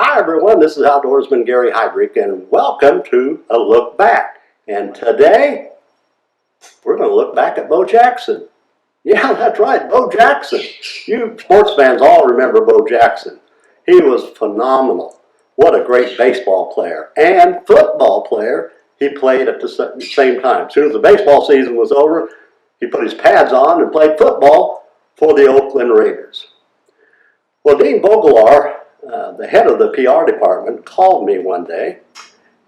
Hi everyone, this is Outdoorsman Gary Heidrick and welcome to A Look Back. And today, we're going to look back at Bo Jackson. Yeah, that's right, Bo Jackson. You sports fans all remember Bo Jackson. He was phenomenal. What a great baseball player and football player. He played at the same time. As soon as the baseball season was over, he put his pads on and played football for the Oakland Raiders. Well, Dean Vogelar, the head of the PR department, called me one day,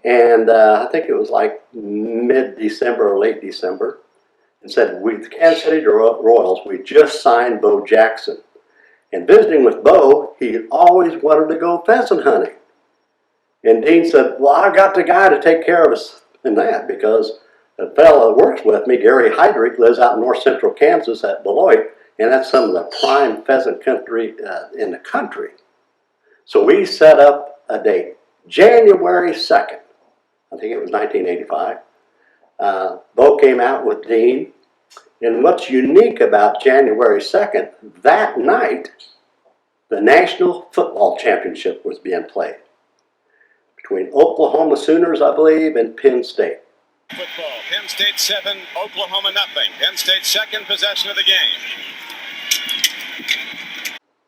and I think it was like mid-December or late December, and said, with the Kansas City Royals, we just signed Bo Jackson. And visiting with Bo, he always wanted to go pheasant hunting. And Dean said, well, I got the guy to take care of us in that, because the fellow that works with me, Gary Heidrick, lives out in north central Kansas at Beloit, and that's some of the prime pheasant country in the country. So we set up a date, January 2nd, I think it was 1985. Bo came out with Dean, and what's unique about January 2nd, that night, the National Football Championship was being played between Oklahoma Sooners, I believe, and Penn State. Football, Penn State 7, Oklahoma nothing. Penn State second possession of the game.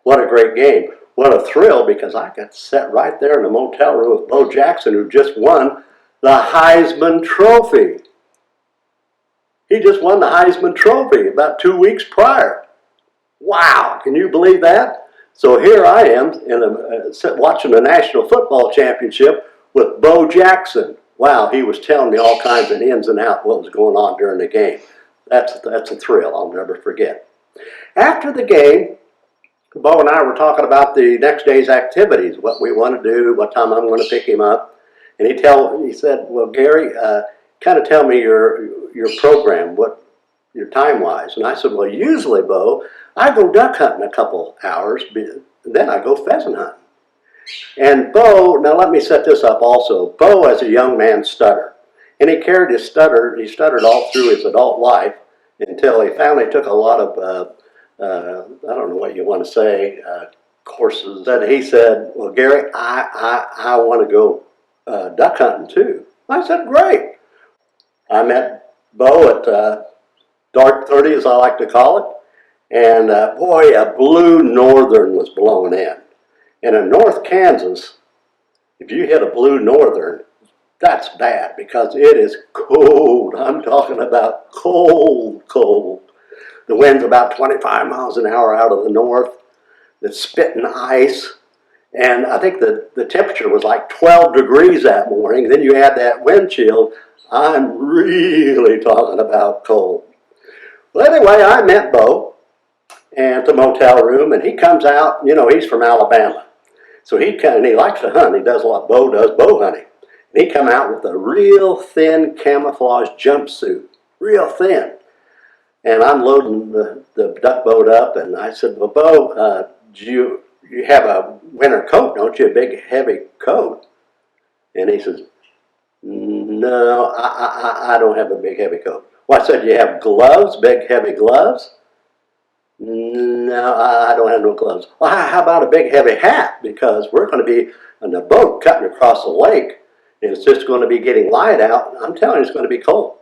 What a great game. What a thrill, because I got set right there in the motel room with Bo Jackson, who just won the Heisman Trophy. He just won the Heisman Trophy about 2 weeks prior. Wow, can you believe that? So here I am watching the National Football Championship with Bo Jackson. Wow, he was telling me all kinds of ins and outs what was going on during the game. That's a thrill I'll never forget. After the game, Bo and I were talking about the next day's activities, what we want to do, what time I'm going to pick him up. And he said, well, Gary, kind of tell me your program, what your time-wise. And I said, well, usually, Bo, I go duck hunting a couple hours, then I go pheasant hunting. And Bo, now let me set this up also. Bo, as a young man, stuttered. And he carried his stutter, he stuttered all through his adult life until he finally took a lot of I don't know what you want to say, courses. That he said, well, Gary, I want to go duck hunting too. I said, great. I met Bo at dark 30, as I like to call it. And boy, a blue northern was blowing in. And in North Kansas, if you hit a blue northern, that's bad because it is cold. I'm talking about cold, cold. The wind's about 25 miles an hour out of the north. It's spitting ice. And I think the temperature was like 12 degrees that morning. Then you add that wind chill. I'm really talking about cold. Well, anyway, I met Bo at the motel room, and he comes out. You know, he's from Alabama. So he likes to hunt. He does a lot. Bo does bow hunting. And he come out with a real thin camouflage jumpsuit, real thin. And I'm loading the duck boat up, and I said, well, Bo, you have a winter coat, don't you? A big, heavy coat. And he says, no, I don't have a big, heavy coat. Well, I said, you have gloves, big, heavy gloves? No, I don't have no gloves. Well, how about a big, heavy hat? Because we're going to be on the boat cutting across the lake, and it's just going to be getting light out. I'm telling you, it's going to be cold.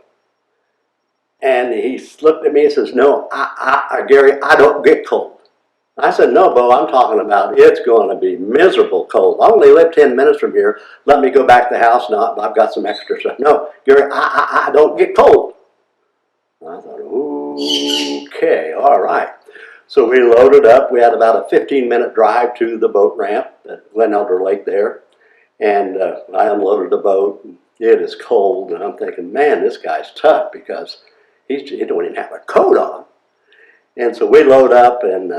And he looked at me and says, no, Gary, I don't get cold. I said, no, Bo, I'm talking about it's going to be miserable cold. I only live 10 minutes from here. Let me go back to the house now. I've got some extra stuff. No, Gary, I don't get cold. I thought, okay, all right. So we loaded up. We had about a 15-minute drive to the boat ramp at Glen Elder Lake there. And I unloaded the boat. It is cold. And I'm thinking, man, this guy's tough because he don't even have a coat on. And so we load up and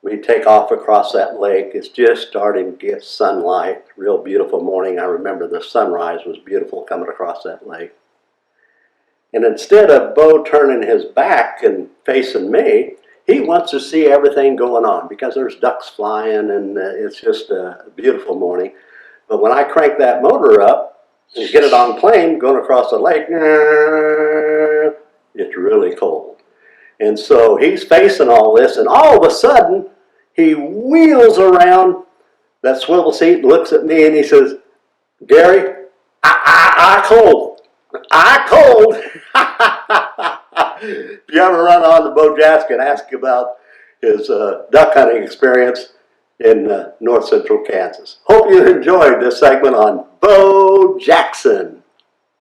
we take off across that lake. It's just starting to get sunlight. Real beautiful morning. I remember the sunrise was beautiful coming across that lake. And instead of Bo turning his back and facing me, he wants to see everything going on because there's ducks flying and it's just a beautiful morning. But when I crank that motor up and get it on plane going across the lake, it's really cold. And so he's facing all this, and all of a sudden, he wheels around that swivel seat and looks at me and he says, Gary, I cold. I cold. If you ever run on to Bo Jackson, ask about his duck hunting experience in north central Kansas. Hope you enjoyed this segment on Bo Jackson.